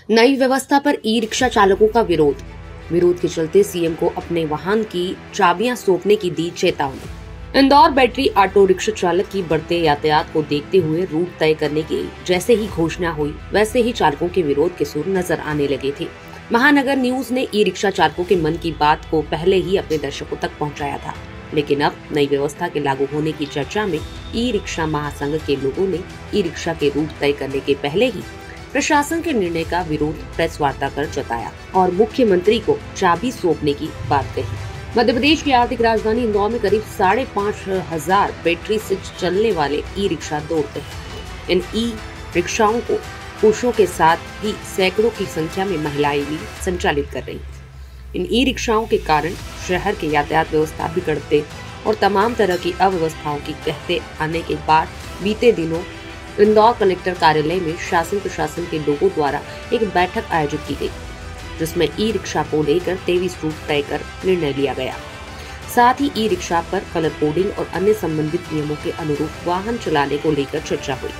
नई व्यवस्था पर ई रिक्शा चालकों का विरोध के चलते सीएम को अपने वाहन की चाबियां सौंपने की दी चेतावनी। इंदौर बैटरी ऑटो रिक्शा चालक की बढ़ते यातायात को देखते हुए रूट तय करने की जैसे ही घोषणा हुई, वैसे ही चालकों के विरोध के सुर नजर आने लगे थे। महानगर न्यूज ने ई रिक्शा चालकों के मन की बात को पहले ही अपने दर्शकों तक पहुंचाया था, लेकिन अब नई व्यवस्था के लागू होने की चर्चा में ई रिक्शा महासंघ के लोगों ने ई रिक्शा के रूट तय करने के पहले ही प्रशासन के निर्णय का विरोध प्रेस वार्ता कर जताया और मुख्यमंत्री को चाबी सौंपने की बात कही। मध्य प्रदेश की आर्थिक राजधानी इंदौर में करीब 5,500 बैटरी से चलने वाले ई रिक्शा दौड़ते हैं। इन ई रिक्शाओं को पुरुषों के साथ ही सैकड़ों की संख्या में महिलाएं भी संचालित कर रही। इन ई रिक्शाओं के कारण शहर के यातायात व्यवस्था बिगड़ते और तमाम तरह की अव्यवस्थाओं की कहते आने के बाद बीते दिनों इंदौर कलेक्टर कार्यालय में शासन प्रशासन के लोगों द्वारा एक बैठक आयोजित की गई, जिसमें ई रिक्शा को लेकर 23 रूट तय कर निर्णय लिया गया। साथ ही ई रिक्शा पर कलर कोडिंग और अन्य संबंधित नियमों के अनुरूप वाहन चलाने को लेकर चर्चा हुई।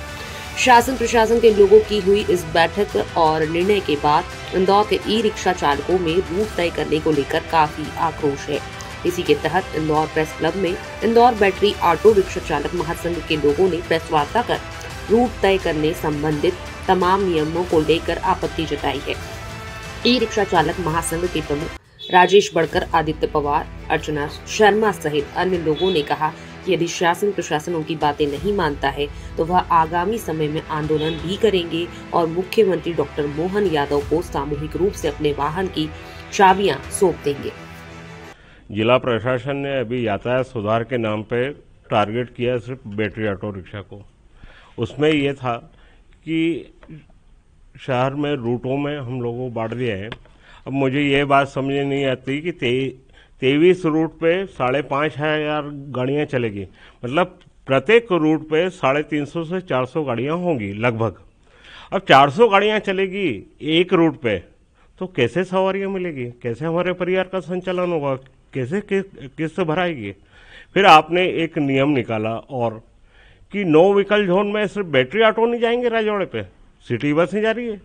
शासन प्रशासन के लोगों की हुई इस बैठक और निर्णय के बाद इंदौर के ई रिक्शा चालकों में रूट तय करने को लेकर काफी आक्रोश है। इसी के तहत इंदौर प्रेस क्लब में इंदौर बैटरी ऑटो रिक्शा चालक महासंघ के लोगों ने प्रेस वार्ता कर रूट तय करने संबंधित तमाम नियमों को लेकर आपत्ति जताई है। ई रिक्शा चालक महासंघ के प्रमुख राजेश बड़कर, आदित्य पवार, अर्चना शर्मा सहित अन्य लोगों ने कहा कि यदि शासन प्रशासन उनकी बातें नहीं मानता है तो वह आगामी समय में आंदोलन भी करेंगे और मुख्यमंत्री डॉक्टर मोहन यादव को सामूहिक रूप से अपने वाहन की चाबियां सौंप देंगे। जिला प्रशासन ने अभी यातायात सुधार के नाम पे टारगेट किया सिर्फ बैटरी ऑटो रिक्शा को। उसमें ये था कि शहर में रूटों में हम लोगों को बांट दिया है। अब मुझे ये बात समझ नहीं आती कि 23 रूट पे 5,500 गाड़ियां चलेगी, मतलब प्रत्येक रूट पे 350 से 400 गाड़ियां होंगी लगभग। अब 400 गाड़ियां चलेगी एक रूट पे, तो कैसे सवारियां मिलेगी, कैसे हमारे परिवार का संचालन होगा, कैसे किस्त भराएगी। फिर आपने एक नियम निकाला और कि नो व्हीकल जोन में सिर्फ बैटरी ऑटो नहीं जाएंगे, राजवाड़े पे सिटी बस ही जा रही है।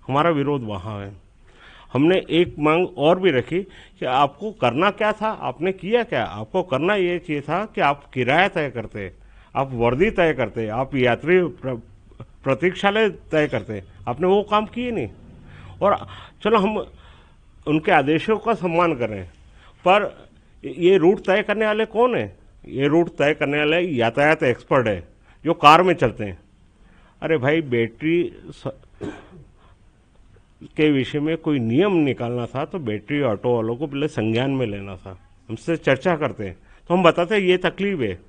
हमारा विरोध वहाँ है। हमने एक मांग और भी रखी कि आपको करना क्या था, आपने किया क्या। आपको करना ये चाहिए था कि आप किराया तय करते, आप वर्दी तय करते, आप यात्री प्रतीक्षालय तय करते। आपने वो काम किए नहीं। और चलो हम उनके आदेशों का सम्मान करें, पर ये रूट तय करने वाले कौन है? ये रूट तय करने वाले यातायात एक्सपर्ट है जो कार में चलते हैं। अरे भाई, बैटरी के विषय में कोई नियम निकालना था तो बैटरी ऑटो वालों को पहले संज्ञान में लेना था, हमसे चर्चा करते हैं तो हम बताते हैं ये तकलीफ है।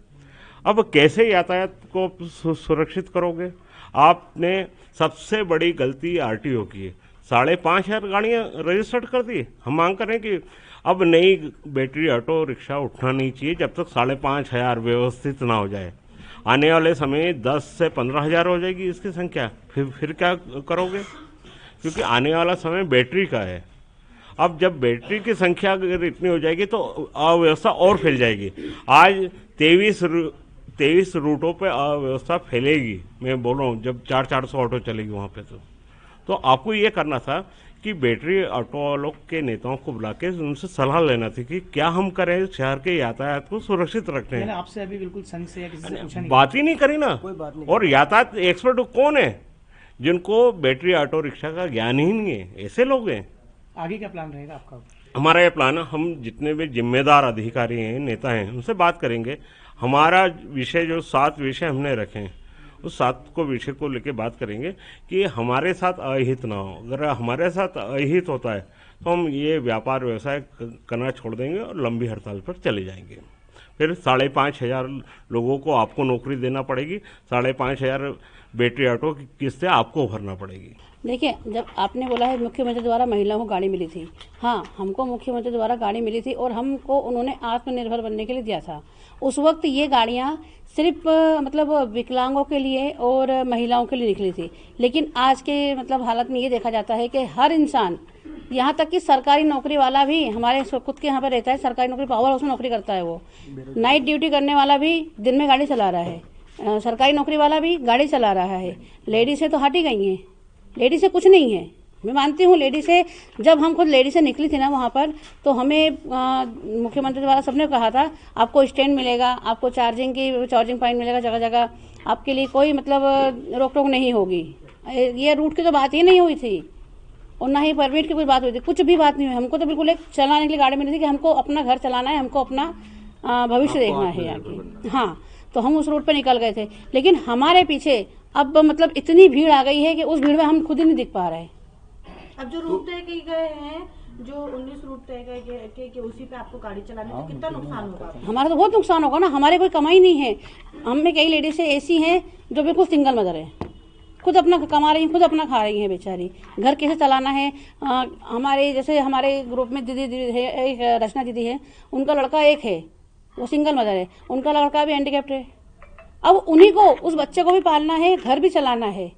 अब कैसे यातायात को सुरक्षित करोगे? आपने सबसे बड़ी गलती आरटीओ की है। 5,500 गाड़ियां रजिस्टर्ड कर दी। हम मांग करें कि अब नई बैटरी ऑटो रिक्शा उठना नहीं चाहिए जब तक 5,500 व्यवस्थित ना हो जाए। आने वाले समय 10 से 15,000 हो जाएगी इसकी संख्या। फिर क्या करोगे? क्योंकि आने वाला समय बैटरी का है। अब जब बैटरी की संख्या अगर इतनी हो जाएगी तो अव्यवस्था और फैल जाएगी। आज 23 रूटों पे अव्यवस्था फैलेगी। मैं बोल रहा हूँ जब 400 ऑटो चलेगी वहाँ पे तो आपको ये करना था कि बैटरी ऑटो वालों के नेताओं को बुला के उनसे सलाह लेना थी कि क्या हम करें शहर के यातायात को सुरक्षित रखते हैं। आपसे अभी बिल्कुल संघ से या किसी से पूछा नहीं, बात ही नहीं करी ना। कोई बात नहीं। और यातायात एक्सपर्ट कौन है? जिनको बैटरी ऑटो रिक्शा का ज्ञान ही नहीं है, ऐसे लोग हैं। आगे क्या प्लान रहेगा आपका? हमारा ये प्लान है, हम जितने भी जिम्मेदार अधिकारी हैं, नेता हैं, उनसे बात करेंगे। हमारा विषय जो 7 विषय हमने रखे हैं, उस 7 को विषय को लेकर बात करेंगे कि हमारे साथ अहित ना हो। अगर हमारे साथ अहित होता है तो हम ये व्यापार व्यवसाय करना छोड़ देंगे और लंबी हड़ताल पर चले जाएंगे। फिर 5,500 लोगों को आपको नौकरी देना पड़ेगी, 5,500 बैटरी ऑटो की किस्तें आपको भरना पड़ेगी। देखिए, जब आपने बोला है मुख्यमंत्री द्वारा महिलाओं को गाड़ी मिली थी, हाँ, हमको मुख्यमंत्री द्वारा गाड़ी मिली थी और हमको उन्होंने आत्मनिर्भर बनने के लिए दिया था। उस वक्त ये गाड़ियाँ सिर्फ मतलब विकलांगों के लिए और महिलाओं के लिए निकली थी, लेकिन आज के मतलब हालत में ये देखा जाता है कि हर इंसान, यहाँ तक कि सरकारी नौकरी वाला भी, हमारे खुद के यहाँ पर रहता है सरकारी नौकरी, पावर हाउस में नौकरी करता है, वो नाइट ड्यूटी करने वाला भी दिन में गाड़ी चला रहा है, सरकारी नौकरी वाला भी गाड़ी चला रहा है। लेडीज से तो हट ही गई हैं, लेडीज से कुछ नहीं है। मैं मानती हूँ लेडी से, जब हम खुद लेडी से निकली थी ना वहाँ पर, तो हमें मुख्यमंत्री द्वारा सबने कहा था आपको स्टैंड मिलेगा, आपको चार्जिंग पॉइंट मिलेगा जगह जगह, आपके लिए कोई मतलब रोक टोक नहीं होगी। ये रूट की तो बात ही नहीं हुई थी और ना ही परमिट की कोई बात हुई थी, कुछ भी बात नहीं हुई। हमको तो बिल्कुल एक चलाने के लिए गाड़ी मिली थी कि हमको अपना घर चलाना है, हमको अपना भविष्य देखना है आगे। हाँ, तो हम उस रूट पर निकल गए थे, लेकिन हमारे पीछे अब मतलब इतनी भीड़ आ गई है कि उस भीड़ में हम खुद ही नहीं दिख पा रहे। अब जो रूट तय किए गए हैं, जो 19 रूट तय गए कि उसी पे आपको गाड़ी चलानी, तो कितना नुकसान होगा? हमारा तो बहुत नुकसान होगा ना, हमारे कोई कमाई नहीं है। हमें कई लेडीज ऐसी हैं जो बिल्कुल सिंगल मदर है, खुद अपना कमा रही हैं, खुद अपना खा रही हैं बेचारी, घर कैसे चलाना है। हमारे जैसे हमारे ग्रुप में दीदी है, एक रचना दीदी है, उनका लड़का एक है, वो सिंगल मदर है, उनका लड़का भी हैंडीकैप्ड है। अब उन्हीं को, उस बच्चे को भी पालना है, घर भी चलाना है,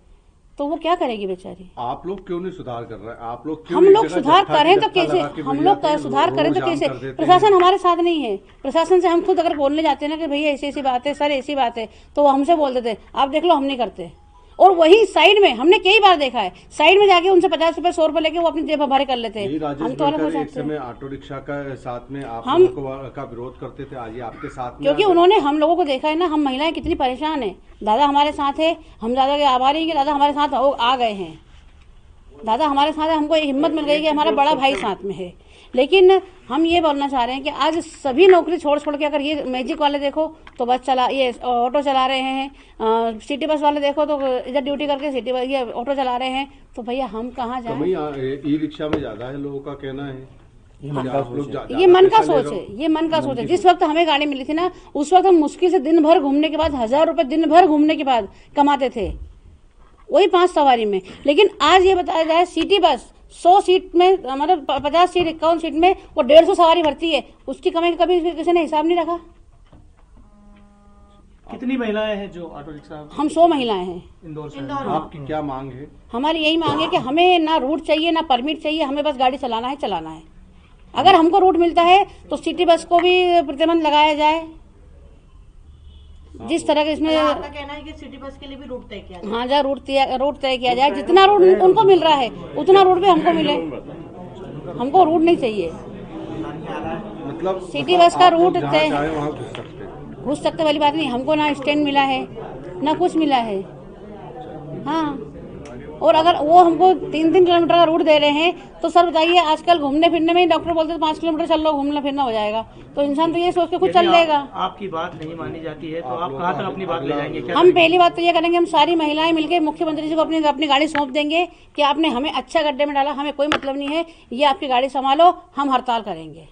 तो वो क्या करेगी बेचारी। आप लोग क्यों नहीं सुधार कर रहे? आप लोग हम लोग सुधार करें तो कैसे, हम लोग सुधार करें तो कैसे? प्रशासन हमारे साथ नहीं है। प्रशासन से हम खुद अगर बोलने जाते हैं ना कि भैया ऐसी ऐसी बात है, सर ऐसी बात है, तो वो हमसे बोल देते आप देख लो, हम नहीं करते। और वही साइड में हमने कई बार देखा है, साइड में जाके उनसे 50 रुपए 100 रुपए लेके वो अपनी जेब भरे कर लेते हैं। हम तो अलग हो जाते हैं। ऑटो रिक्शा का साथ में आप लोगों का विरोध करते थे, आज ये आपके साथ में, क्योंकि उन्होंने हम लोगों को देखा है ना, हम महिलाएं कितनी परेशान है। दादा हमारे साथ है, हम दादा के आभारी हैं कि दादा हमारे साथ आ गए हैं, दादा हमारे साथ है, हमको एक हिम्मत मिल गई कि हमारा बड़ा भाई साथ में है। लेकिन हम ये बोलना चाह रहे हैं कि आज सभी नौकरी छोड़ के, अगर ये मैजिक वाले देखो तो बस चला, ये ऑटो चला रहे हैं, सिटी बस वाले देखो तो इधर ड्यूटी करके सिटी बस ये ऑटो चला रहे हैं, तो भैया हम कहाँ जाएं? ई रिक्शा में ज्यादा है लोगों का कहना है। ये मन का सोच है, ये मन का सोच है। जिस वक्त हमें गाड़ी मिली थी ना, उस वक्त हम मुश्किल से दिन भर घूमने के बाद 1000 रुपए दिन भर घूमने के बाद कमाते थे, वही 5 सवारी में। लेकिन आज ये बताया जाए सिटी बस 100 सीट में, मतलब 50 सीट 51 सीट में वो 150 सवारी भरती है, उसकी कमाई कभी किसी ने हिसाब नहीं रखा। कितनी महिलाएं हैं जो ऑटो रिक्शा? हम 100 महिलाएं हैं इंदौर से। आपकी क्या मांग है? हमारी यही मांग है कि हमें ना रूट चाहिए ना परमिट चाहिए, हमें बस गाड़ी चलाना है, चलाना है। अगर हमको रूट मिलता है तो सिटी बस को भी प्रतिबंध लगाया जाए, जिस तरह के इसमें। आपका कहना है कि सिटी बस के लिए भी रूट तय किया जाए? हाँ, जहाँ रूट तय किया जाए, जितना रूट उनको मिल रहा है उतना रूट भी हमको मिले। हमको रूट नहीं चाहिए, मतलब सिटी बस का रूट तय, घुस सकते वाली बात नहीं। हमको ना स्टैंड मिला है ना कुछ मिला है। हाँ, और अगर वो हमको 3-3 किलोमीटर का रूट दे रहे हैं तो सर बताइए, आजकल घूमने फिरने में ही डॉक्टर बोलते हैं 5 किलोमीटर चल लो, घूमना फिरना हो जाएगा, तो इंसान तो ये सोच के खुद चल लेगा। आपकी बात नहीं मानी जाती है तो आप कहाँ तक अपनी बात ले जाएंगे? हम पहली बात तो ये करेंगे, हम सारी महिलाएं मिलकर मुख्यमंत्री जी को अपनी गाड़ी सौंप देंगे कि आपने हमें अच्छा गड्ढे में डाला, हमें कोई मतलब नहीं है, ये आपकी गाड़ी संभालो, हम हड़ताल करेंगे।